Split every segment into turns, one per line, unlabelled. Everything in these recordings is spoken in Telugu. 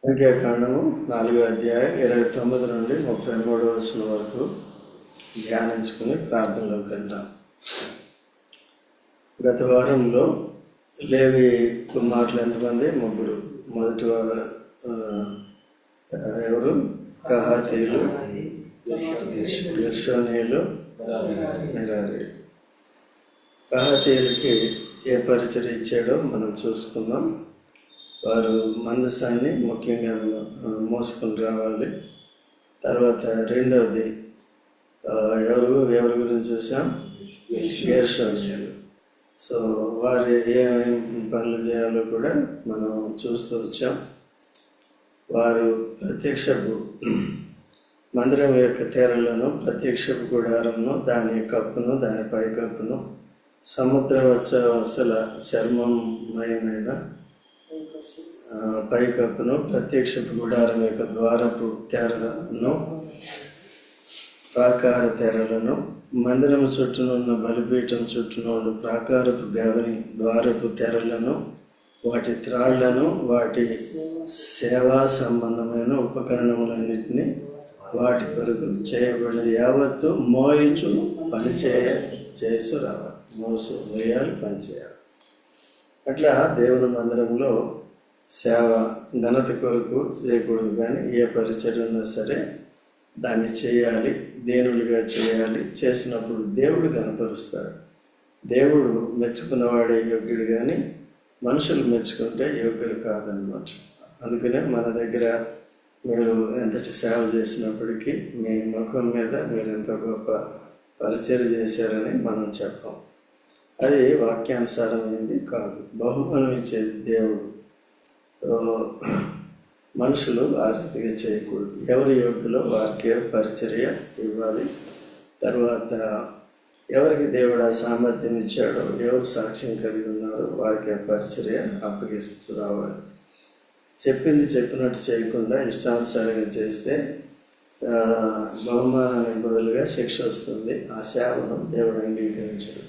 సంఖ్యాకాండము 4వ అధ్యాయం 29 నుండి 33వ వచనం వరకు ధ్యానించుకుని ప్రార్థనలోకి వెళ్దాం. గత వారంలో లేవి కుమారులు ఎంతమంది? 3. మొదటి ఎవరు? కహాతీయులు, గెర్షోనీయులు, మెరారీ. కహాతీయులకి ఏ పరిచయం ఇచ్చాడో మనం చూసుకుందాం. వారు మందసాన్ని ముఖ్యంగా మోసుకొని రావాలి. తర్వాత రెండవది ఎవరి గురించి చూసాం? గెర్షోనీయులు. సో వారు ఏమేమి పనులు చేయాలో కూడా మనం చూస్తూ వచ్చాం. వారు ప్రత్యక్షపు మందిరం యొక్క తెరలను, ప్రత్యక్షపు గుడారంను, దాని కప్పును, దాని పైకప్పును, సముద్ర వత్సల చర్మమయమైన పైకప్పును, ప్రత్యక్షపు గుడారం యొక్క ద్వారపు తెరలను, ప్రాకార తెరలను, మందిరం చుట్టూనున్న బలిపీఠం చుట్టూనున్న ప్రాకారపు గవని ద్వారపు తెరలను, వాటి త్రాళ్లను, వాటి సేవా సంబంధమైన ఉపకరణములన్నింటినీ వాటి కొరకు చేయబడినది యావత్తు మోయించు చేసు రావాలి. మోయాలి, పని చేయాలి. అట్లా దేవుని మందిరంలో సేవ ఘనత కొరకు చేయకూడదు, కానీ ఏ పరిచర్య ఉన్నా సరే దాన్ని చేయాలి, దేనులుగా చేయాలి. చేసినప్పుడు దేవుడు గణపరుస్తాడు. దేవుడు మెచ్చుకున్నవాడే యోగ్యుడు, కానీ మనుషులు మెచ్చుకుంటే యోగ్యులు కాదన్నమాట. అందుకనే మన దగ్గర మీరు ఎంతటి సేవ చేసినప్పటికీ మీ ముఖం మీద మీరు ఎంత గొప్ప పరిచర్య చేశారని మనం చెప్పాం. అది వాక్యానుసారమైంది కాదు. బహుమానం ఇచ్చేది దేవుడు. మనుషులు ఆ రీతిగా చేయకూడదు. ఎవరి యోగ్యులో వారికే పరిచర్య ఇవ్వాలి. తర్వాత ఎవరికి దేవుడు ఆ సామర్థ్యం ఇచ్చాడో, ఎవరు సాక్ష్యం కలిగి ఉన్నారో వారికే పరిచర్య అప్పగిస్తూ రావాలి. చెప్పింది చెప్పినట్టు చేయకుండా ఇష్టానుసారంగా చేస్తే బహుమానానికి బదులుగా శిక్ష వస్తుంది. ఆ సేవను దేవుడు అంగీకరించడు.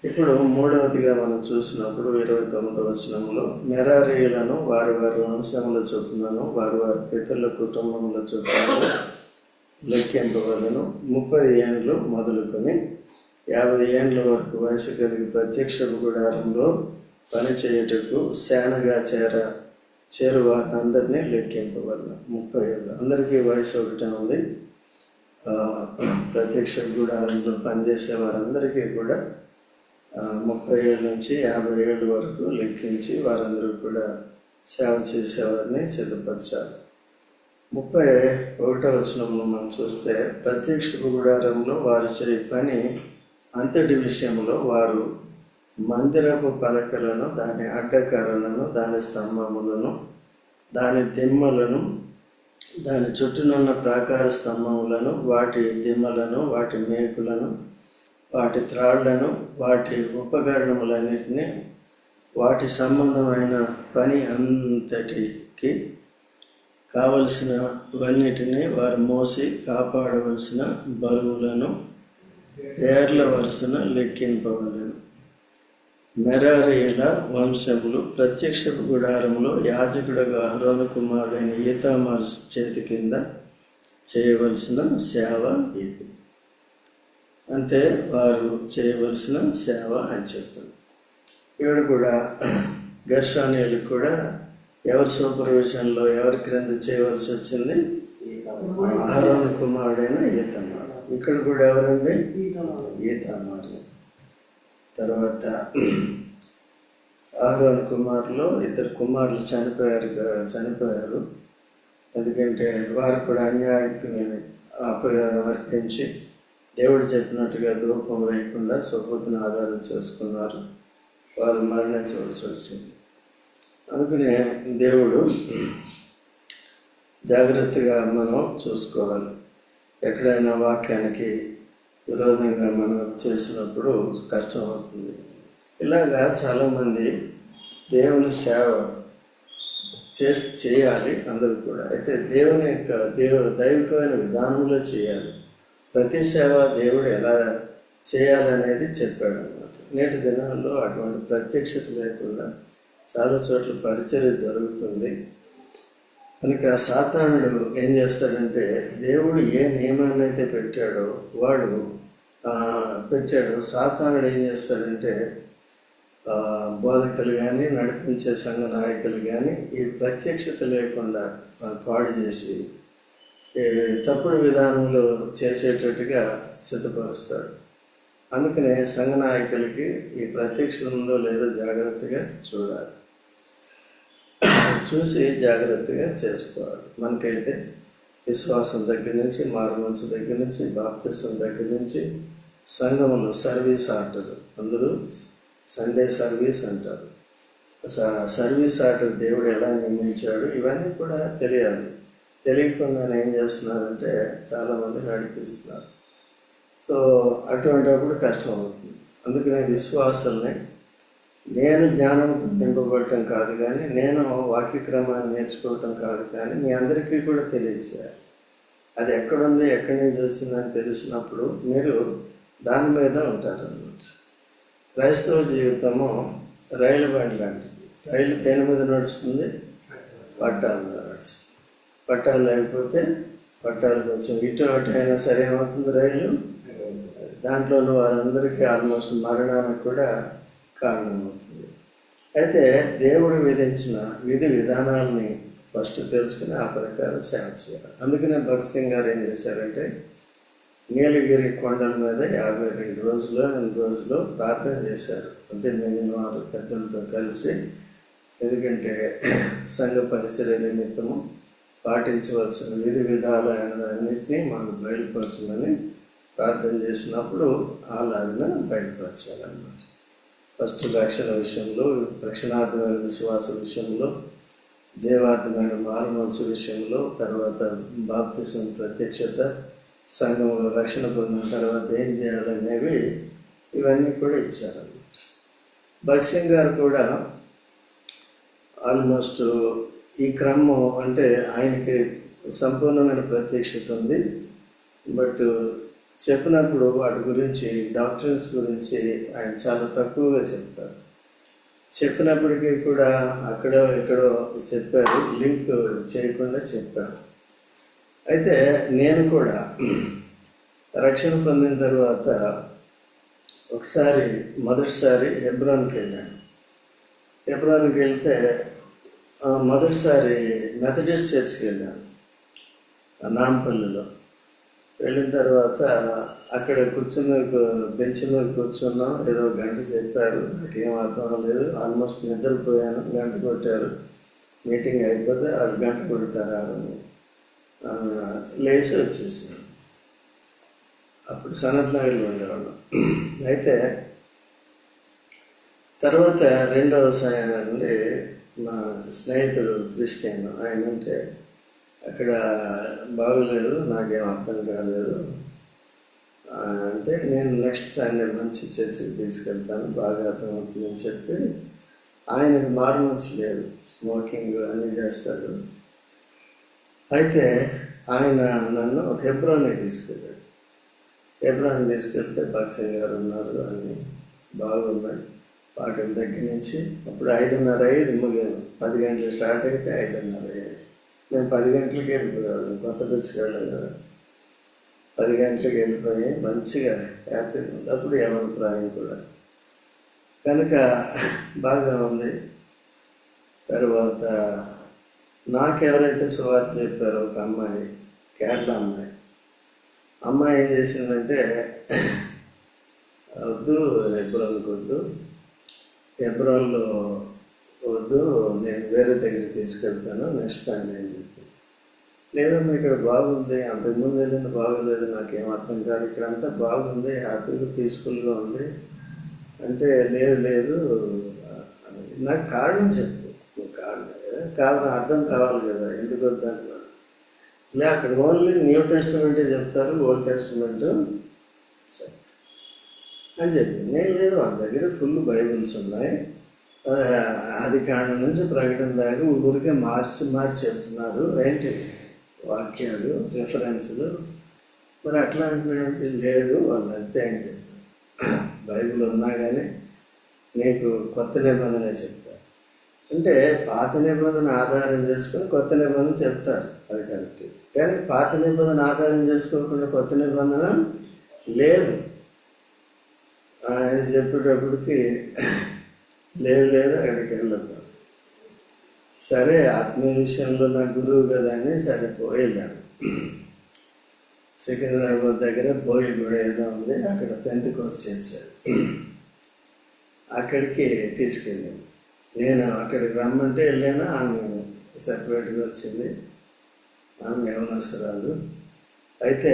ఇప్పుడు మూడవదిగా మనం చూసినప్పుడు 29వ వచనంలో మెరారీయులను వారి వారి వంశముల చొప్పునను వారి వారి పితరుల కుటుంబముల చొప్పున లెక్కింపవలను. 30 ఏండ్లు మొదలుకొని 50 ఏండ్ల వరకు వయసు కలిగి ప్రత్యక్ష గుడారంలో పనిచేయుటకు సేనగా చేరువారు అందరినీ లెక్కింపవలను. 30 ఏళ్ళు. అందరికీ వయసు ఒకటే ఉంది. ప్రత్యక్ష గుడారంలో పనిచేసే వారందరికీ కూడా 30 ఏళ్ళ నుంచి 50 ఏళ్ళ వరకు లెక్కించి వారందరూ కూడా సేవ చేసేవారిని సిద్ధపరచాలి. 31వ వచనంలో మనం చూస్తే ప్రత్యక్ష గుడారంలో వారు చేయ పని అంతటి విషయంలో వారు మందిరపు పలకలను, దాని అడ్డకర్రలను, దాని స్తంభములను, దాని దిమ్మలను, దాని చుట్టూనున్న ప్రాకార స్తంభములను, వాటి దిమ్మలను, వాటి మేకులను, వాటి త్రాళ్లను, వాటి ఉపకరణములన్నింటినీ, వాటి సంబంధమైన పని అంతటికి కావలసినవన్నిటినీ వారు మోసి కాపాడవలసిన బరువులను పేర్ల వరుసన లెక్కింపవలను. మెరారీయుల వంశములు ప్రత్యక్షపు గుడారంలో యాజకుడుగా అహరోను కుమారుడైన ఈతామారు చేతి కింద చేయవలసిన సేవ ఇది. అంతే వారు చేయవలసిన సేవ అని చెప్పారు. ఇక్కడ కూడా గెర్షోనీయులకు కూడా ఎవరి సూపర్విజన్లో, ఎవరి క్రింద చేయవలసి వచ్చింది? అహరోను కుమారుడైన ఈతామారు. ఇక్కడ కూడా ఎవరండి? ఈతామారు. తర్వాత అహరోను కుమారులో 2 కుమారులు చనిపోయారు. ఎందుకంటే వారు కూడా అన్యాయాన్ని అర్పించి దేవుడు చెప్పినట్టుగా ధూపం వేయకుండా స్వబుద్ధిని ఆధారం చేసుకున్నారు. వారు మరణించవలసి వచ్చింది. అందుకనే దేవుడు జాగ్రత్తగా మనం చూసుకోవాలి. ఎక్కడైనా వాక్యానికి విరోధంగా మనం చేసినప్పుడు కష్టం అవుతుంది. ఇలాగా చాలామంది దేవుని సేవ చేయాలి అందరూ కూడా. అయితే దేవుని యొక్క దైవికమైన విధానంలో చేయాలి. ప్రతి సేవ దేవుడు ఎలా చేయాలనేది చెప్పాడు అన్నమాట. నేటి దినాల్లో అటువంటి ప్రత్యక్షత లేకుండా చాలా చోట్ల పరిచర్య జరుగుతుంది. కనుక సాతానుడు ఏం చేస్తాడంటే, దేవుడు ఏ నియమాన్ని అయితే పెట్టాడో వాడు పెట్టాడు. సాతానుడు ఏం చేస్తాడంటే, బోధకులు కానీ నడిపించే సంఘ నాయకులు కానీ ఈ ప్రత్యక్షత లేకుండా పాడు చేసి తప్పుడు విధానంలో చేసేటట్టుగా సిద్ధపరుస్తాడు. అందుకనే సంఘ నాయకులకి ఈ ప్రత్యక్షత ఉందో లేదో జాగ్రత్తగా చూడాలి, చూసి జాగ్రత్తగా చేసుకోవాలి. మనకైతే విశ్వాసం దగ్గర నుంచి, మారుమనసు దగ్గర నుంచి, బాప్తిసం దగ్గర నుంచి, సంఘంలో సర్వీస్ ఆర్డర్, అందరూ సండే సర్వీస్ అంటారు. సర్వీస్ ఆర్డర్ దేవుడు ఎలా నియమించాడు ఇవన్నీ కూడా తెలియాలి. తెలియకుండా ఏం చేస్తున్నారంటే చాలామంది నడిపిస్తున్నారు. సో అటువంటిప్పుడు కష్టం అవుతుంది. అందుకనే విశ్వాసాలని నేను జ్ఞానంతో నింపబడటం కాదు కానీ, నేను వాక్యక్రమాన్ని నేర్చుకోవటం కాదు కానీ మీ అందరికీ కూడా తెలియచేయాలి. అది ఎక్కడుంది, ఎక్కడి నుంచి వచ్చిందని తెలిసినప్పుడు మీరు దాని మీద ఉంటారన్నమాట. క్రైస్తవ జీవితము రైలు బండి లాంటిది. రైలు దేని మీద నడుస్తుంది? పట్టాల మీద నడుస్తుంది. పట్టాలు లేకపోతే పట్టాలు కొంచెం ఇటు అటు అయినా సరే ఏమవుతుంది? రైలు దాంట్లోనూ వారందరికీ ఆల్మోస్ట్ మరణానికి కూడా కారణమవుతుంది. అయితే దేవుడు విధించిన విధి విధానాలని ఫస్ట్ తెలుసుకుని ఆ ప్రకారం సేవ చేయాలి. అందుకనే భగత్ సింగ్ గారు ఏం చేశారంటే, నీలగిరి కొండల మీద 52 రోజులు ప్రార్థన చేశారు. అంటే మిగిలిన వారు పెద్దలతో కలిసి, ఎందుకంటే సంఘ పరిచర్య నిమిత్తము పాటించవలసిన విధి విధాలన్నింటినీ మాకు బయలుపరచమని ప్రార్థన చేసినప్పుడు అలాగిన బయలుపరచాలన్నమాట. ఫస్ట్ రక్షణ విషయంలో, రక్షణార్థమైన విశ్వాస విషయంలో, జీవార్థమైన మారుమనసు విషయంలో, తర్వాత బాప్తిసం ప్రత్యక్షత, సంఘంలో రక్షణ పొందిన తర్వాత ఏం చేయాలనేవి ఇవన్నీ కూడా ఇచ్చారన్నమాట. భగత్ సింగ్ గారు కూడా ఆల్మోస్ట్ ఈ క్రమం అంటే ఆయనకి సంపూర్ణమైన ప్రత్యక్షత ఉంది. బట్ చెప్పినప్పుడు వాటి గురించి, డాక్టర్స్ గురించి ఆయన చాలా తక్కువగా చెప్తారు. చెప్పినప్పటికీ కూడా అక్కడో ఎక్కడో చెప్పారు, లింక్ చేయకుండా చెప్పారు. అయితే నేను కూడా రక్షణ పొందిన తర్వాత మొదటిసారి హెబ్రోన్కి వెళ్ళాను. హెబ్రోన్కి వెళ్తే మొదటిసారి మెథడిస్ట్ చర్చ్కి వెళ్ళాను నాంపల్లిలో. వెళ్ళిన తర్వాత అక్కడ బెంచ్ మీద కూర్చున్నాం. ఏదో గంట చెప్పారు, నాకేం అర్థం లేదు. ఆల్మోస్ట్ నిద్రపోయాను. గంట కొట్టారు. మీటింగ్ అయిపోతే వాళ్ళు గంట కొడతారు. లేచి వచ్చేసాను. అప్పుడు సనత్ నగర్లో ఉండేవాళ్ళం. అయితే తర్వాత రెండవసారి నుండి మా స్నేహితుడు క్రిస్టియన్ ఆయన ఉంటే, అక్కడ బాగోలేదు, నాకేం అర్థం కాలేదు అంటే, నేను నెక్స్ట్ సండే మంచి చర్చికి తీసుకెళ్తాను, బాగా అర్థమవుతుందని చెప్పి, ఆయనకు మారుమనసు లేదు, స్మోకింగ్ అన్నీ చేస్తాడు. అయితే ఆయన నన్ను హెబ్రోన్కి తీసుకెళ్ళాడు. హెబ్రోన్ తీసుకెళ్తే భగత్ సింగ్ గారు ఉన్నారు, అన్నీ బాగున్నాయి. వాటి దగ్గర నుంచి అప్పుడు 5:30 అయ్యేది, 10 గంటలు స్టార్ట్ అయితే 5:30 అయ్యేది. మేము 10 గంటలకి వెళ్ళిపోయాడు. కొత్త బస్సుకి వెళ్ళాం కదా. 10 గంటలకు వెళ్ళిపోయి మంచిగా హ్యాపీగా ఉంది. అప్పుడు యవనప్రాయం కూడా కనుక బాగా ఉంది. తర్వాత నాకెవరైతే సువార్త చెప్పారో ఒక అమ్మాయి, కేరళ అమ్మాయి ఏం చేసిందంటే, వద్దు హెబ్రోన్కి వద్దు, హెబ్రోన్లో వద్దు, నేను వేరే దగ్గరికి తీసుకెళ్తాను నెక్స్ట్ సండే అని చెప్పి. లేదమ్మా ఇక్కడ బాగుంది, అంతకుముందు వెళ్ళింది బాగోలేదు, నాకేం అర్థం కాదు, ఇక్కడంతా బాగుంది, హ్యాపీగా పీస్ఫుల్గా ఉంది అంటే, లేదు నాకు కారణం చెప్పు, కారణం అర్థం కావాలి కదా, ఎందుకు వద్దంటున్నా. అక్కడ ఓన్లీ న్యూ టెస్టిమెంటే చెప్తారు, ఓల్డ్ టెస్టిమెంట్ అని చెప్పి. నేను లేదు, వాళ్ళ దగ్గర ఫుల్ బైబిల్స్ ఉన్నాయి, అది కారణం నుంచి ప్రకటన దాకా ఊరికే మార్చి చెప్తున్నారు, ఏంటి వాక్యాలు రిఫరెన్స్లు. మరి అట్లా అంటున్నాడు. లేదు వాళ్ళు అంతే అని చెప్పారు. బైబిల్ ఉన్నా కానీ నీకు కొత్త నిబంధన చెప్తారు. అంటే పాత నిబంధన ఆధారం చేసుకుని కొత్త నిబంధన చెప్తారు, అది కరెక్ట్. కానీ పాత నిబంధన ఆధారం చేసుకోకుండా కొత్త నిబంధన లేదు. ఆయన చెప్పేటప్పటికి లేదు అక్కడికి వెళ్ళొద్దాం. సరే, ఆత్మీయ విషయంలో నా గురువు కదా అని సరే పోయేళ్ళాను. సికింద్రాబాద్ దగ్గర బోయి కూడా ఏదో ఉంది, అక్కడ పెంతెకోస్తు చేర్చారు. అక్కడికి తీసుకెళ్ళాను. నేను అక్కడికి రమ్మంటే వెళ్ళాను. ఆమె సపరేట్గా వచ్చింది, ఆమె యవనస్తురాలు. అయితే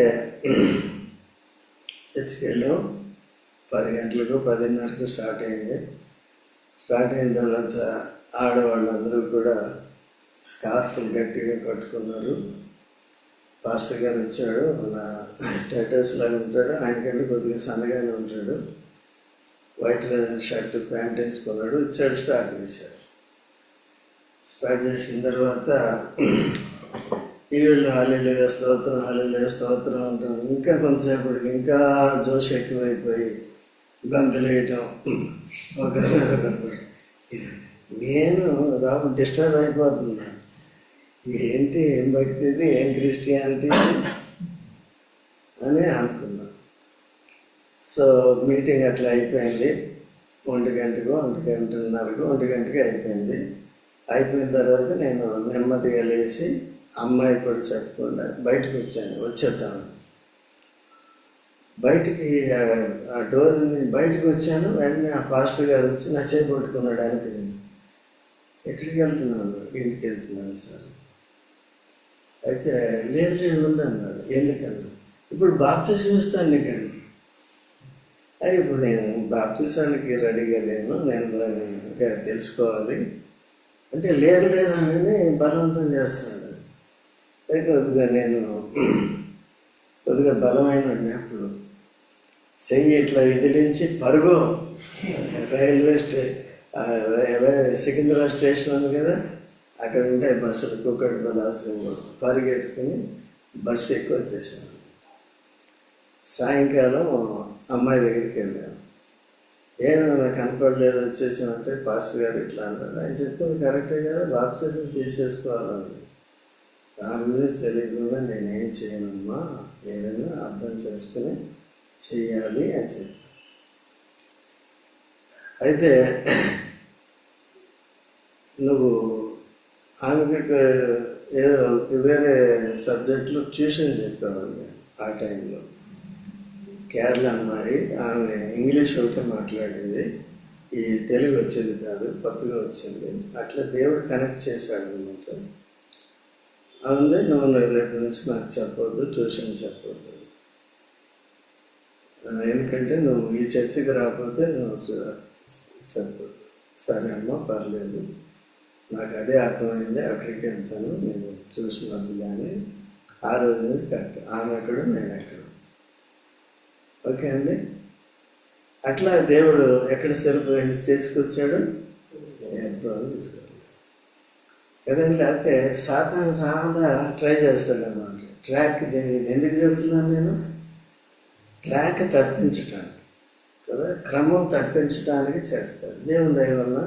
చర్చికి వెళ్ళాం. 10 గంటలకు 10:30కు స్టార్ట్ అయింది. స్టార్ట్ అయిన తర్వాత ఆడవాళ్ళందరూ కూడా స్కార్ఫ్లు గట్టిగా కట్టుకున్నారు. పాస్టర్ గారు వచ్చాడు, నా టైటస్ లాగా ఉంటాడు, ఆయనకంటే కొద్దిగా సన్నగానే ఉంటాడు. వైట్ షర్ట్ ప్యాంట్ వేసుకున్నాడు. ఇచ్చాడు, స్టార్ట్ చేశాడు. స్టార్ట్ చేసిన తర్వాత వీళ్ళు హల్లెలూయా స్తోత్రం అంటాం. ఇంకా కొంతసేపటికి ఇంకా జోష్ ఎక్కువైపోయి గంతులు వేయటం ఒకరి మీద ఒకరు. నేను రాబు డిస్టర్బ్ అయిపోతున్నాను. ఏంటి, ఏం భక్తి ఇది, ఏం క్రిస్టియానిటీ అని అనుకున్నాను. సో మీటింగ్ అట్లా అయిపోయింది. 1 గంటకు 1 గంటకి అయిపోయింది. అయిపోయిన తర్వాత నేను నెమ్మదిగా లేచి అమ్మాయి కూడా చెప్పకుండా బయటకు వచ్చేద్దామని. బయటికి ఆ డోర్ బయటకు వచ్చాను. వెంటనే ఆ పాస్టర్ గారు వచ్చి నా చేయి పట్టుకున్నాడు. అనిపించి, ఎక్కడికి వెళ్తున్నాను? ఇంటికి వెళ్తున్నాను సార్. అయితే లేదు ఉండి అన్నాడు. ఎందుకన్నా? ఇప్పుడు బాప్తిసం ఇస్తాను నీకండి. అది ఇప్పుడు నేను బాప్తిసానికి రెడీగా లేను, నేను దాన్ని ఇంకా తెలుసుకోవాలి అంటే లేదు అని బలవంతం చేస్తున్నాడు. కొద్దిగా బలమైన అప్పుడు చెయ్యి ఇట్లా విదిలించి పరుగు సికింద్రాబాద్ స్టేషన్ ఉంది కదా, అక్కడ ఉంటాయి బస్సులు, కుక్కటిపల్లి హౌసింగ్, పరిగెట్టుకుని బస్సు ఎక్కువ వచ్చేసాను. సాయంకాలం అమ్మాయి దగ్గరికి వెళ్ళాను. ఏమో నాకు కనపడలేదు, వచ్చేసామంటే పాస్టర్ గారు ఇట్లా అన్నాడు. ఆయన చెప్పింది కరెక్టే కదా, బాప్తిసం తీసేసుకోవాలని. దాని గురించి తెలియకుండా నేనేం చేయనమ్మా, ఏదైనా అర్థం చేసుకుని చెయ్యాలి అని చెప్పి. అయితే నువ్వు ఆమెకి ఏదో వేరే సబ్జెక్టులు ట్యూషన్ చెప్పేవాడిని ఆ టైంలో. కేరళ అమ్మాయి, ఆమె ఇంగ్లీష్ ఒకటే మాట్లాడేది, ఈ తెలుగు వచ్చేది కాదు, కొత్తగా వచ్చింది. అట్లా దేవుడు కనెక్ట్ చేశాడు అనమాట. అవును, నువ్వు రేపు నుంచి నాకు చెప్పొద్దు, ట్యూషన్ చెప్పొద్దు, ఎందుకంటే నువ్వు ఈ చర్చికి రాకపోతే నువ్వు చెప్పొద్దు. సరే అమ్మ, పర్లేదు, నాకు అదే అర్థమైంది, అక్కడికి వెళ్తాను, నేను చూసినద్దు. కానీ ఆ రోజు నుంచి కరెక్ట్, ఆమె ఎక్కడ నేను ఎక్కడ. ఓకే అండి. అట్లా దేవుడు ఎక్కడ సరిపోయి చేసుకొచ్చాడు, ఎప్పుడు తీసుకొచ్చాడు కదండి. లేకపోతే సాతాను చాలా ట్రై చేస్తాడు అన్నమాట. ట్రాక్ ఎందుకు చెబుతున్నాను నేను, ట్రాక్ తప్పించటానికి కదా, క్రమం తప్పించడానికి చేస్తాడు. దేవుని దయ వల్ల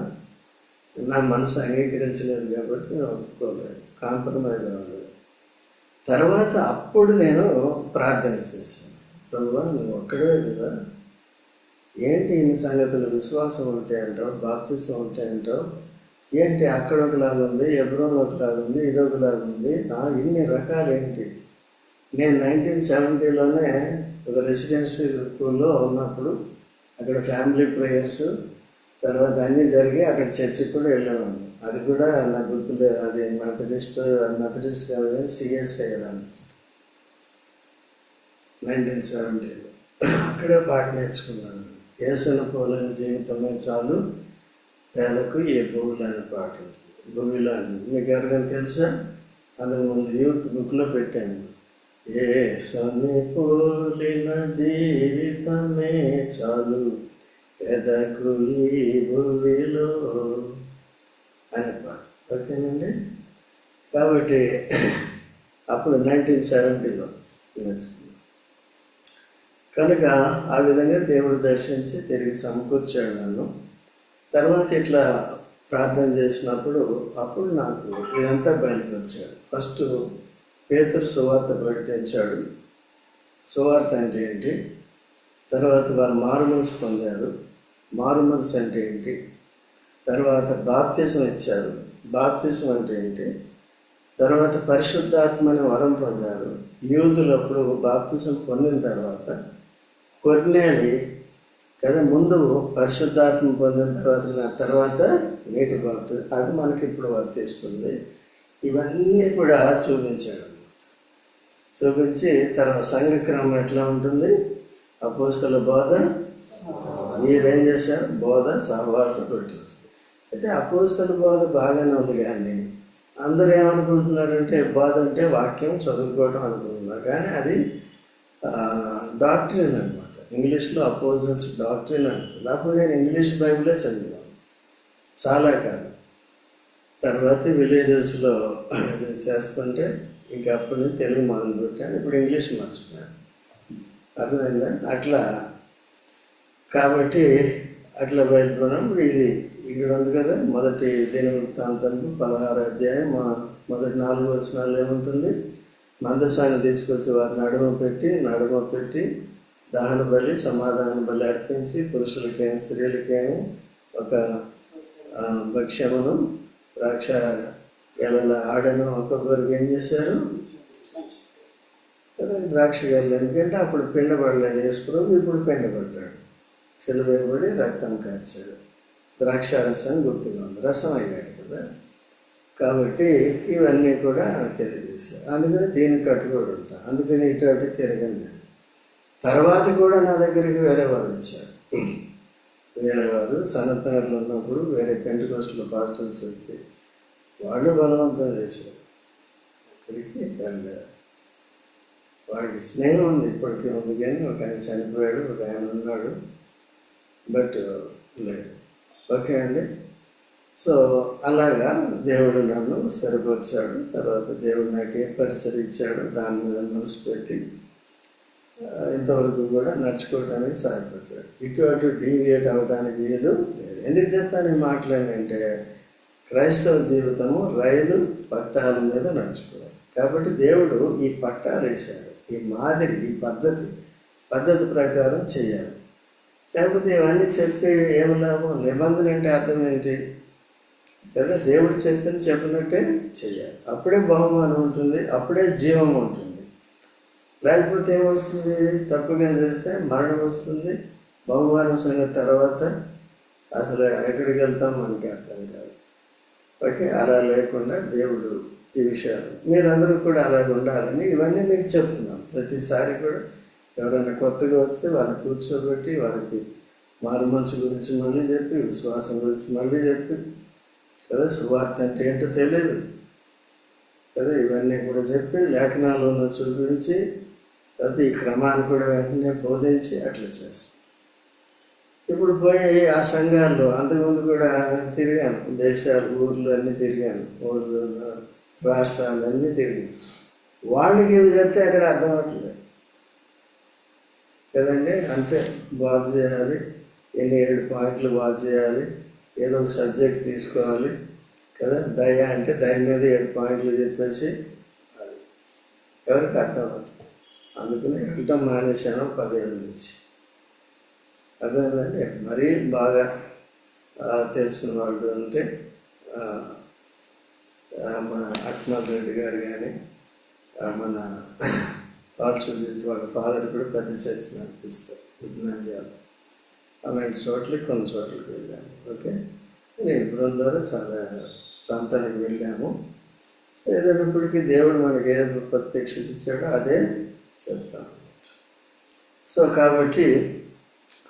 నా మనసు అంగీకరించలేదు కాబట్టి నేను ఒప్పుకోలేదు, కాంప్రమైజ్ అవ్వలేదు. తర్వాత అప్పుడు నేను ప్రార్థన చేశాను, ప్రభువా నువ్వు ఒక్కడే కదా, ఏంటి ఇన్ని సంగతులు, విశ్వాసం ఉంటే అంటావు, బాప్తిసం ఉంటే అంటావు, ఏంటి అక్కడ ఒకలాగా ఉంది, ఎబ్రోన్ ఒకలాగా ఉంది, ఇదొకలాగా ఉంది, ఇన్ని రకాలు ఏంటి. నేను 1970లోనే ఒక రెసిడెన్షియల్ స్కూల్లో ఉన్నప్పుడు అక్కడ ఫ్యామిలీ ప్రేయర్స్ తర్వాత అన్నీ జరిగి అక్కడ చర్చికి కూడా వెళ్ళేవాడిని. అది కూడా నాకు గుర్తులేదు, అది మెథడిస్ట్ కాదు కానీ సిఎస్ఐ దాన్ని 1970లో. అక్కడే పాట నేర్చుకున్నాను. యేసును పోలని జీవితమే చాలు, పేదకు ఏ భూమిలో అనే పాట ఉంటుంది. భూమిలో అని మీకు ఎవరికైనా తెలుసా? అంతకుముందు యూత్ బుక్లో పెట్టాను. యేసుని పోలిన జీవితమే చాలు, పేదకు ఈ భూమిలో అనే పాట. ఓకేనండి. కాబట్టి అప్పుడు 1970లో నేర్చుకున్నాను. కనుక ఆ విధంగా దేవుడు దర్శించి తిరిగి సమకూర్చాడు నన్ను. తర్వాత ఇట్లా ప్రార్థన చేసినప్పుడు అప్పుడు నాకు ఇదంతా బయలుపరిచాడు. ఫస్ట్ పేతురు సువార్త ప్రకటించాడు. సువార్త అంటే ఏంటి, తర్వాత వారు మారుమనసు పొందారు, మారుమనసు అంటే ఏంటి, తర్వాత బాప్తిజం ఇచ్చారు, బాప్తిజం అంటే ఏంటి, తర్వాత పరిశుద్ధాత్మని వరం పొందారు. యూదులు అప్పుడు బాప్తిజం పొందిన కొర్నేలి కదా, ముందు పరిశుద్ధాత్మ పొందిన తర్వాత నీటి బాప్తిజం, అది మనకి ఇప్పుడు వర్తిస్తుంది. ఇవన్నీ కూడా చూపించాడు. చూపించి తర్వాత సంఘక్రమం ఎట్లా ఉంటుంది, అపోస్తల బోధ, మీరేం చేశారు, బోధ, సహవాసం పెట్టి. అయితే అపోస్తల బోధ బాగానే ఉంది, కానీ అందరూ ఏమనుకుంటున్నారంటే బోధ అంటే వాక్యం చదువుకోవడం అనుకుంటున్నారు, కానీ అది డాక్ట్రిన్ అనమాట. ఇంగ్లీష్లో అపోజల్స్ డాక్ట్రిన్ అంటుంది. అప్పుడు నేను ఇంగ్లీష్ బైబిలే చదివాను చాలా కాలం. తర్వాత విలేజెస్లో అది చేస్తుంటే ఇంకా అప్పటి నుంచి తెలుగు మొదలుపెట్టాను. ఇప్పుడు ఇంగ్లీష్ మర్చిపోయాను, అర్థమైందా? అట్లా కాబట్టి అట్లా బయలుపోయినాం. ఇప్పుడు ఇది ఇక్కడ ఉంది కదా, మొదటి దినవృత్తాంతం 16వ అధ్యాయం మొదటి 4 వచనాలు ఏముంటుంది, మందసాన్ని తీసుకొచ్చి వారిని నడుమ పెట్టి దహన బలి సమాధాన బలి అర్పించి పురుషులకేమి స్త్రీలకేమి ఒక భక్ష్యమును ద్రాక్ష గెలల ఆడను ఒక్కొక్కరికి ఏం చేశారు కదా, ద్రాక్ష గెలలు. ఎందుకంటే అప్పుడు పిండబడలేదు యేసుప్రభు, ఇప్పుడు పిండబడ్డాడు, సిలువేయబడి రక్తం కార్చాడు, ద్రాక్షారసం గుర్తుగా ఉంది, రసం అయ్యాడు కదా. కాబట్టి ఇవన్నీ కూడా తెలియజేశారు. అందుకని దీనికి కట్టుబడి ఉంటా, అందుకని ఇటు అటు తిరగండి. తర్వాత కూడా నా దగ్గరికి వేరే వారు వచ్చారు. వేరే వారు సనత్నగర్లో ఉన్నప్పుడు వేరే పెంటెకోస్టల్ పాస్టర్స్ వచ్చి వాళ్ళు బలవంతం చేశారు. అక్కడికి వెళ్ళారు. వాడికి స్నేహం ఉంది, ఇప్పటికీ ఉంది, కానీ ఒక ఆయన చనిపోయాడు, ఒక ఆయన ఉన్నాడు, బట్ లేదు. ఓకే అండి. సో అలాగా దేవుడు నన్ను స్థిరపరిచాడు. తర్వాత దేవుడు నాకు ఏ పరిచయం ఇచ్చాడు దాని మీద మనసు పెట్టి ఇంతవరకు కూడా నడుచుకోవడానికి సహాయపడ్డాడు. ఇటు అటు డీవియేట్ అవ్వడానికి వీలు లేదు. ఎందుకు చెప్పాను ఈ మాటలేంటంటే, క్రైస్తవ జీవితము రైలు పట్టాల మీద నడుచుకోవాలి. కాబట్టి దేవుడు ఈ పట్టాలు వేశాడు, ఈ మాదిరి, ఈ పద్ధతి ప్రకారం చేయాలి. లేకపోతే ఇవన్నీ చెప్పి ఏం లాభం? నిబంధన అంటే అర్థం ఏంటి కదా, దేవుడు చెప్పినట్టే చేయాలి. అప్పుడే బహుమానం ఉంటుంది, అప్పుడే జీవం ఉంటుంది. లేకపోతే ఏమొస్తుంది, తప్పుగా చేస్తే మరణం వస్తుంది. బహుమానం సంగతి తర్వాత అసలు ఎక్కడికి వెళ్తాం మనకి అర్థం కాదు. ఓకే, అలా లేకుండా దేవుడు ఈ విషయాలు మీరందరూ కూడా అలాగ ఉండాలని ఇవన్నీ మీకు చెప్తున్నాం. ప్రతిసారి కూడా ఎవరైనా కొత్తగా వస్తే వాళ్ళని కూర్చోబెట్టి వారికి మారు మనసు గురించి మళ్ళీ చెప్పి, విశ్వాసం గురించి మళ్ళీ చెప్పి కదా, సువార్త అంటే ఏంటో తెలియదు కదా, ఇవన్నీ కూడా చెప్పి లేఖనాలను చూపించి తర్వాత ఈ క్రమాన్ని కూడా వెంటనే బోధించి అట్లా చేస్తాం. ఇప్పుడు పోయి ఆ సంఘాల్లో అంతకుముందు కూడా తిరిగాను, దేశాలు ఊర్లు అన్నీ తిరిగాను, ఊర్లు రాష్ట్రాలు అన్నీ తిరిగాను. వాళ్ళకి ఇవి చెప్తే అక్కడ అర్థం అవ్వట్లేదు కదండి. అంతే, బాధ చేయాలి, 7 పాయింట్లు బాధ చేయాలి, ఏదో ఒక సబ్జెక్ట్ తీసుకోవాలి కదా. దయ అంటే దయ మీద 7 పాయింట్లు చెప్పేసి అది ఎవరికి అర్థం అవ్వట్లేదు. అందుకని వెళ్ళటం మానేశాను 10 ఏళ్ళ నుంచి. అర్థమైందండి. మరీ బాగా తెలిసిన వాళ్ళు అంటే మన అక్మల్ రెడ్డి గారు కానీ, మన పాల్ సుజిత్ వాళ్ళ ఫాదర్ కూడా పెద్ద చర్చి నడిపిస్తారు నంద్యాల. అలాంటి చోట్లకి కొన్ని చోట్లకి వెళ్ళాము. ఓకే, ఇప్పుడు ద్వారా చాలా ప్రాంతాలకు వెళ్ళాము. సో ఏదైనప్పటికీ దేవుడు మనకి ఏ ప్రత్యక్షత ఇచ్చాడో అదే చెప్తాను. సో కాబట్టి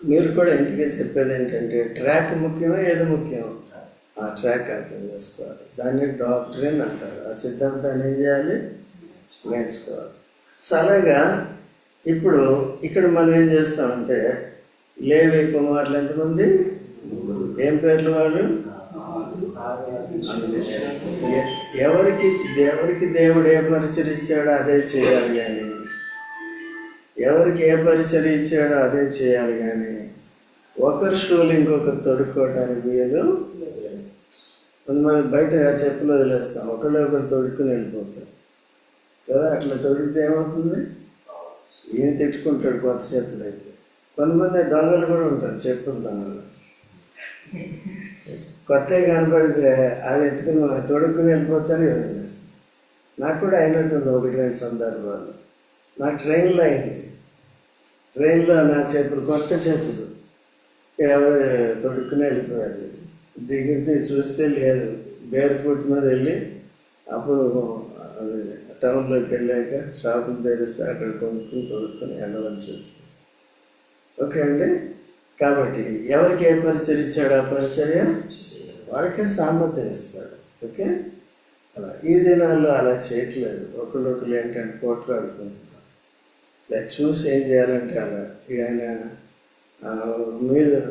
మీరు కూడా ఇంతకీ చెప్పేది ఏంటంటే, ట్రాక్ ముఖ్యమా ఏది ముఖ్యం? ఆ ట్రాక్ అర్థం చేసుకోవాలి. దాన్ని డాక్ట్రిన్ అంటారు. ఆ సిద్ధాంతాన్ని ఏం చేయాలి? నేర్చుకోవాలి. సో అలాగా ఇప్పుడు ఇక్కడ మనం ఏం చేస్తామంటే, లేవి కుమారులు ఎంతమంది? ఏం పేర్లు వాళ్ళు? ఎవరికి దేవుడు ఏ పరిచయం ఇచ్చాడో అదే చేయాలి, కానీ ఎవరికి ఏ పరిచయం ఇచ్చాడో అదే చేయాలి, కానీ ఒకరి షూలు ఇంకొకరు తొడుక్కోవడానికి వీలు. కొంతమంది బయట చెప్పులు వదిలేస్తాం, ఒకరు తొడుక్కుని వెళ్ళిపోతారు కదా. అట్లా తొడిగితే ఏమవుతుంది? ఈయన తిట్టుకుంటాడు కొత్త చెప్పులు అయితే. కొంతమంది దొంగలు కూడా ఉంటారు, చెప్పులు దొంగలు. కొత్తవి కనపడితే అవి ఎత్తుకుని తొడుక్కుని వెళ్ళిపోతారు, వదిలేస్తారు. నాకు కూడా అయినట్టుంది 1-2 సందర్భాలు. నాకు ట్రైన్లో అయింది. ట్రైన్లో నా చెప్పులు, కొత్త చెప్పులు, ఎవరు తొడుక్కుని వెళ్ళిపోయారు. దిగితే చూస్తే లేదు, బేర్ ఫుట్ మీద వెళ్ళి అప్పుడు టౌన్లోకి వెళ్ళాక షాపులు తెరిస్తే అక్కడ కొనుక్కుని తొడుక్కుని వెళ్ళవలసి వచ్చింది. ఓకే అండి. కాబట్టి ఎవరికి ఏ పరిచయం ఇచ్చాడు, ఆ పరిచర్య వాడికే సామర్థ్యం ఇస్తాడు. ఓకే. అలా ఈ దినాల్లో అలా చేయట్లేదు. ఒకళ్ళు ఏంటంటే పోట్లాడుకుంటున్నారు. ఇలా చూసి ఏం చేయాలంటే అలా ఆయన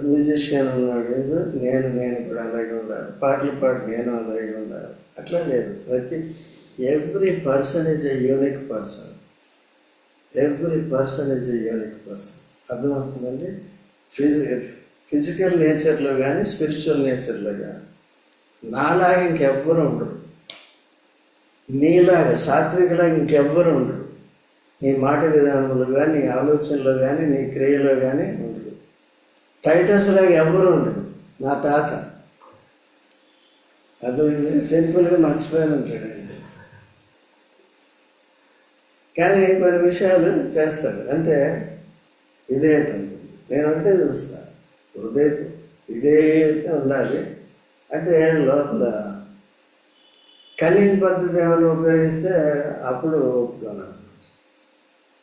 మ్యూజిషియన్ ఉన్నాడు, నేను కూడా అలాగే ఉండాలి, పాటలు పాడి నేను అలాగే ఉండాలి, అట్లా లేదు. Every person is a unique person. Every person is a unique person. అర్థమవుతుందండి? ఫిజికల్ నేచర్లో కానీ స్పిరిచువల్ నేచర్లో కానీ నాలాగా ఇంకెవ్వరు ఉండరు, నీలాగా సాత్వికలాగా ఇంకెవ్వరు ఉండరు. నీ మాట విధానంలో కానీ, నీ ఆలోచనలో కానీ, నీ క్రియలో కానీ ఉండరు. టైటస్ లాగా ఎవ్వరు ఉండరు. నా తాత అర్థమైంది, సింపుల్గా మర్చిపోయి ఉంటాడు అంతే. కానీ కొన్ని విషయాలు చేస్తాడు. అంటే విధేయత ఉంటుంది. నేను ఒకటే చూస్తాను, విధేయత ఉండాలి. అంటే లోపల కన్నింగ్ పద్ధతి ఏమైనా ఉపయోగిస్తే అప్పుడు ఒప్పుకోను.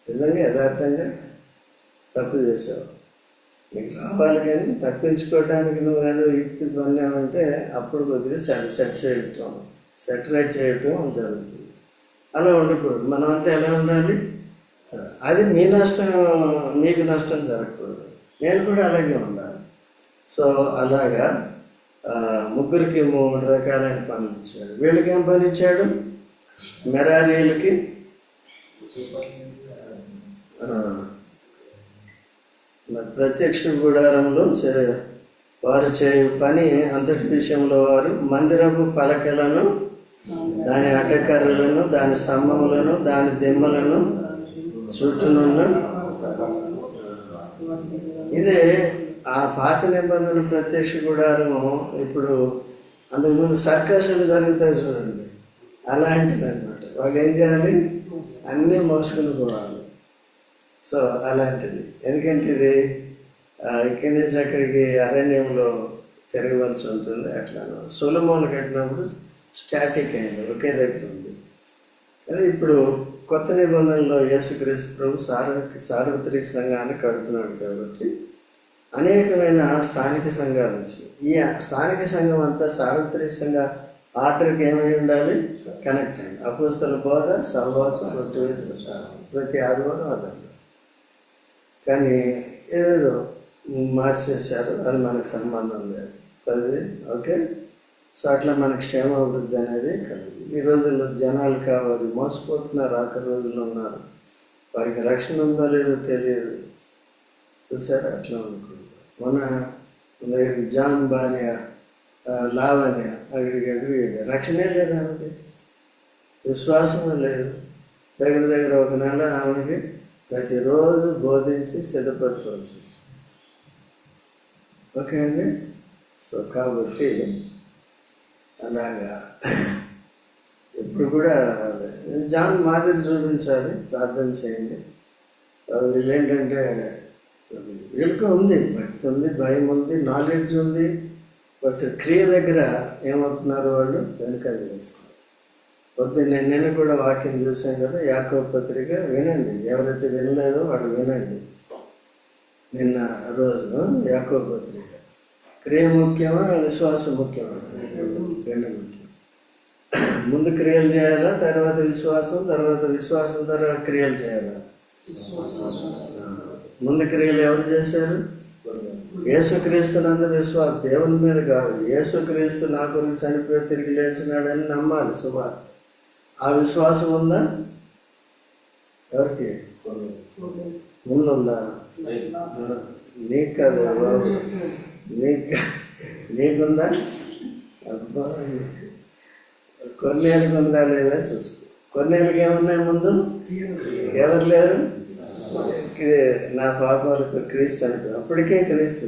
నిజంగా యథార్థంగా తప్పు చేసావు, నీకు రావాలి, కానీ తప్పించుకోవడానికి నువ్వు ఏదో యుక్తి పన్నావంటే అప్పుడు కొద్దిగా సెటరేట్ చేయటం జరుగుతుంది. అలా ఉండకూడదు. మనమంతా ఎలా ఉండాలి? అది మీ నష్టం, మీకు నష్టం జరగకూడదు. నేను కూడా అలాగే ఉండాలి. సో అలాగా ముగ్గురికి 3 రకాలైన పనులు ఇచ్చాడు. వీళ్ళకి ఏం పని ఇచ్చాడు? మెరారీలకి ప్రత్యక్ష గుడారంలో వారు చేయు పని అంతటి విషయంలో వారు మందిరపు పలకలను, దాని అడ్డకర్రలను, దాని స్తంభములను, దాని దిమ్మలను చుట్టూనున్న ఇదే ఆ పాత నిబంధన ప్రత్యక్ష గుడారము. ఇప్పుడు అంతకుముందు సర్కస్లు జరుగుతాయి చూడండి, అలాంటిది అనమాట. వాళ్ళు ఏం చేయాలి? అన్నీ మోసుకుని పోవాలి. సో అలాంటిది. ఎందుకంటే ఇది ఇక్కడి నుంచి అక్కడికి అరణ్యంలో తిరగవలసి ఉంటుంది. అట్లా సొలొమోను కట్టినప్పుడు స్టాటిక్ అయింది, ఒకే దగ్గర ఉంది. కానీ ఇప్పుడు కొత్త నిబంధనలో యేసుక్రీస్తు ప్రభు సార్వత్రిక సంఘాన్ని కడుతున్నాడు. కాబట్టి అనేకమైన స్థానిక సంఘాలు వచ్చినాయి. ఈ స్థానిక సంఘం అంతా సార్వత్రిక సంఘ ఆర్డర్కి ఏమై ఉండాలి? కనెక్ట్ అయింది. అపోస్తల బోధ, సహవాసం, ప్రతి ఆదివారం అదండి. కానీ ఏదేదో మార్చేశారు, అది మనకు సంబంధం లేదు. అది ఓకే. సో అట్లా మనకు క్షేమాభివృద్ధి అనేది కలుగు. ఈ రోజుల్లో జనాలు కావాలి, మోసపోతున్నారు. ఆఖరి రోజుల్లో ఉన్నారు, వారికి రక్షణ ఉందో లేదో తెలియదు. చూసారా? అట్లా అనుకుంటారు. మన దగ్గరికి జాన్ భార్య లావణ్య అక్కడికి వెళ్ళి రక్షణే లేదు, ఆమెకి విశ్వాసమే లేదు. దగ్గర 1 నెల ఆమెకి ప్రతిరోజు బోధించి సిద్ధపరచవలసి వస్తుంది. ఓకే అండి. సో కాబట్టి అలాగా ఇప్పుడు కూడా జాన్ మాదిరి చూపించాలి, ప్రార్థన చేయండి. వీళ్ళేంటంటే వీళ్ళకి ఉంది, భక్తి ఉంది, భయం ఉంది, నాలెడ్జ్ ఉంది. బట్ క్రియ దగ్గర ఏమవుతున్నారు? వాళ్ళు వెనుకంజ వేస్తున్నారు. నిన్న కూడా వాక్యం చూసాం కదా, యాకోబు పత్రిక వినండి. ఎవరైతే వినలేదో వాళ్ళు వినండి. నిన్న రోజు యాకోబు పత్రిక. క్రియ ముఖ్యమా, విశ్వాసం ముఖ్యమా? 2 ముఖ్యం. ముందు క్రియలు చేయాలా, తర్వాత విశ్వాసం, తర్వాత క్రియలు చేయాలా? ముందు క్రియలు ఎవరు చేశారు? యేసుక్రీస్తునందు విశ్వాసం, దేవుని మీద కాదు. యేసుక్రీస్తు నా కొరకు చనిపోయి తిరిగి లేచినాడని నమ్మాలి, సువార్త. ఆ విశ్వాసం ఉందా? ఎవరికి ముందుందా? నీకు కదా బాబు, నీకుందా? అబ్బా, కొన్నేళ్ళకి ఉందా లేదా చూసుకో. కొన్నేళ్ళకి ఏమున్నాయి ముందు? ఎవరు లేరు? నా పాపాలకు క్రీస్తు అనుకో. అప్పటికే క్రీస్తు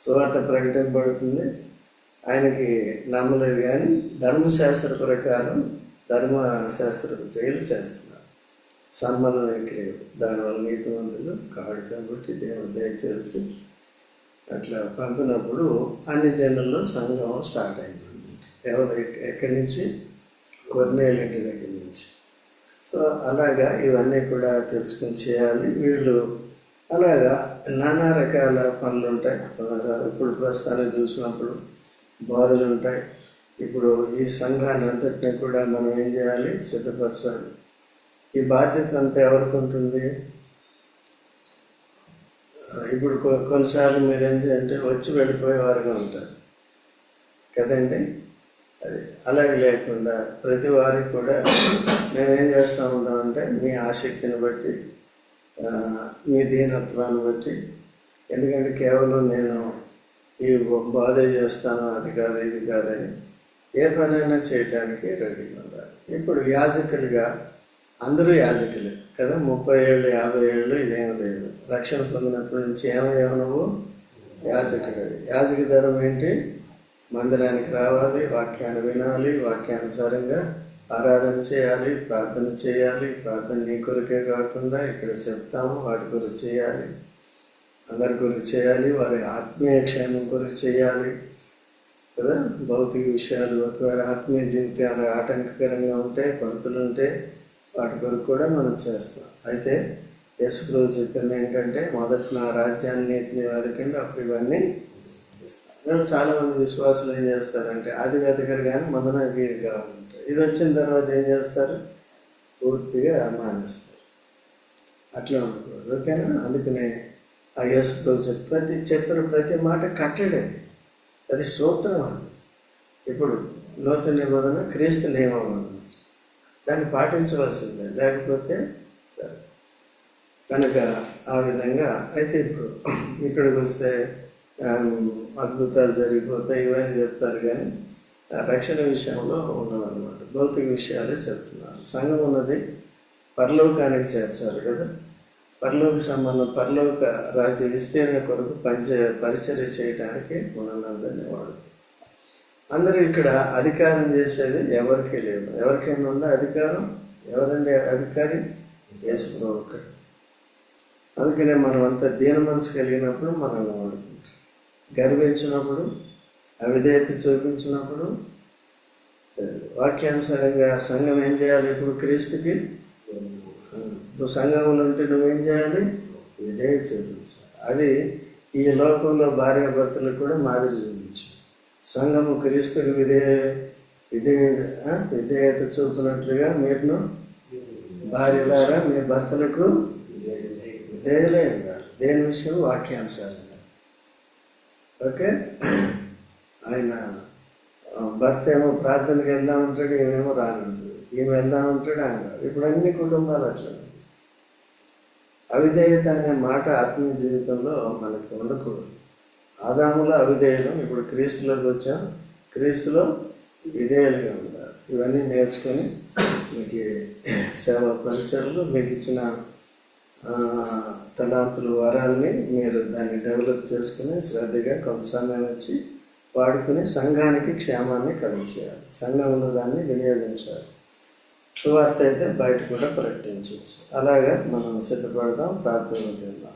సువార్త ప్రకటింపబడుతుంది. ఆయనకి నమ్మలేదు, కానీ ధర్మశాస్త్ర ప్రకారం ధర్మశాస్త్ర క్రియలు చేస్తున్నారు, సన్మానమైన క్రియలు. దానివల్ల నీతివంతులు కాడు కాబట్టి దేవుడు దయచేసి అట్లా పంపినప్పుడు అన్ని జనుల్లో సంఘం స్టార్ట్ అయింది. ఎవరు ఎక్కడి నుంచి? కొర్నేలింటి దగ్గర నుంచి. సో అలాగా ఇవన్నీ కూడా తెలుసుకొని చేయాలి. వీళ్ళు అలాగా నానా రకాల పనులు ఉంటాయి. ఇప్పుడు ప్రస్తుతానికి చూసినప్పుడు బోధలు ఉంటాయి. ఇప్పుడు ఈ సంఘాన్ని అంతటినీ కూడా మనం ఏం చేయాలి? సిద్ధపరచాలి. ఈ బాధ్యత అంతా ఎవరికి ఉంటుంది? ఇప్పుడు కొన్నిసార్లు మీరు ఏం చేయాలంటే వచ్చి వెళ్ళిపోయేవారుగా ఉంటారు కదండి. అది అలాగే లేకుండా ప్రతి వారికి కూడా మేమేం చేస్తూ ఉంటామంటే మీ ఆసక్తిని బట్టి, మీ దీనత్వాన్ని బట్టి, ఎందుకంటే కేవలం నేను ఈ బాధే చేస్తాను, అది కాదు ఇది కాదని ఏ పనైనా చేయటానికి రెడీగా ఉండాలి. ఇప్పుడు యాజకులుగా అందరూ యాజకులే కదా. 30 ఏళ్ళు 50 ఏళ్ళు ఇదేం లేదు. రక్షణ పొందినప్పటి నుంచి ఏమయ్యావు నువ్వు? యాజకుడివి. యాజక ధర్మం ఏంటి? మందిరానికి రావాలి, వాక్యాన్ని వినాలి, వాక్యానుసారంగా ఆరాధన చేయాలి, ప్రార్థన చేయాలి. ప్రార్థన నీ కొరకే కాకుండా ఇక్కడ చెప్తాము వాటి కొరకు చేయాలి, అందరి కొరకు చేయాలి, వారి ఆత్మీయ క్షేమం కొరకు చేయాలి కదా. భౌతిక విషయాలు ఒకవేళ ఆత్మీయ జీవితాలు ఆటంకకరంగా ఉంటే, కొరతలు ఉంటే వాటి కొరకు కూడా మనం చేస్తాం. అయితే యేసుప్రభు చెప్పింది ఏంటంటే మొదట నా రాజ్యాన్ని నీతిని వెతకండి, అప్పుడు ఇవన్నీ ఇస్తాను. చాలామంది విశ్వాసులు ఏం చేస్తారంటే అది వెతకరు కానీ మందనానికి ఇది కావాలంటారు. ఇది వచ్చిన తర్వాత ఏం చేస్తారు? పూర్తిగా మానేస్తారు. అట్లా ఉండకూడదు, ఓకేనా. అందుకనే ఆ యేసుప్రభు చెప్పిన ప్రతి మాట కట్టడి, అది సూత్రం. అది ఇప్పుడు నూతన నిబంధన క్రీస్తు నియమం అన్నమాట. దాన్ని పాటించవలసిందే, లేకపోతే కనుక ఆ విధంగా. అయితే ఇప్పుడు ఇక్కడికి వస్తే అద్భుతాలు జరిగిపోతాయి ఇవన్నీ చెప్తారు, కానీ రక్షణ విషయంలో ఉండవన్నమాట. భౌతిక విషయాలే చెప్తున్నారు. సంఘం ఉన్నది పరలోకానికి చేర్చాలి కదా. పరలోక సంబంధం, పరలోక రాజ్య విస్తీర్ణ కొరకు పరిచర్య చేయడానికి మనందరినీ వాడు. అందరూ ఇక్కడ అధికారం చేసేది ఎవరికీ లేదు. ఎవరికైనా ఉందా అధికారం? ఎవరండి అధికారి? యేసుప్రభువు. అందుకనే మనం అంతా దీన మనసు కలిగినప్పుడు మనల్ని వాడుకుంటాం. గర్వించినప్పుడు, అవిధేయత చూపించినప్పుడు, వాక్యానుసారంగా సంఘం ఏం చేయాలి? ఇప్పుడు క్రీస్తుకి నువ్వు సంఘంలో ఉంటే నువ్వేం చేయాలి? విధేయత చూపించాలి. అది ఈ లోకంలో భార్యాభర్తలకు కూడా మాదిరి చూపించు. సంఘము క్రీస్తుకి విధేయత చూపినట్లుగా మీరు భార్యలారా మీ భర్తలకు విధేయులే ఉండాలి. దేని విషయం? వాక్యానుసారంగా. ఓకే. ఆయన భర్త ఏమో ప్రార్థనకి వెళ్దామంటాడు, ఏమేమో రానంటాడు, ఈమె వెళ్దామంటాడు, ఆయన రాడు. ఇప్పుడు అన్ని కుటుంబాలు అట్లా. అవిధేయత అనే మాట ఆత్మీయ జీవితంలో మనకు ఉండకూడదు. ఆదాములో అవిధేయులం, ఇప్పుడు క్రీస్తులోకి వచ్చాం, క్రీస్తులో విధేయులుగా ఉండాలి. ఇవన్నీ నేర్చుకొని మీకు సేవా పరిచయాలు, మీకు ఇచ్చిన తలాంతులు, వరాలని మీరు దాన్ని డెవలప్ చేసుకుని శ్రద్ధగా కొంత సమయం వచ్చి వాడుకుని సంఘానికి క్షేమాన్ని కలిగజేయాలి. సంఘంలో దాన్ని వినియోగించాలి. సువార్త అయితే బయట కూడా ప్రకటించవచ్చు. అలాగా మనం సిద్ధపడదాం, ప్రార్థనలోకి వెళ్దాం.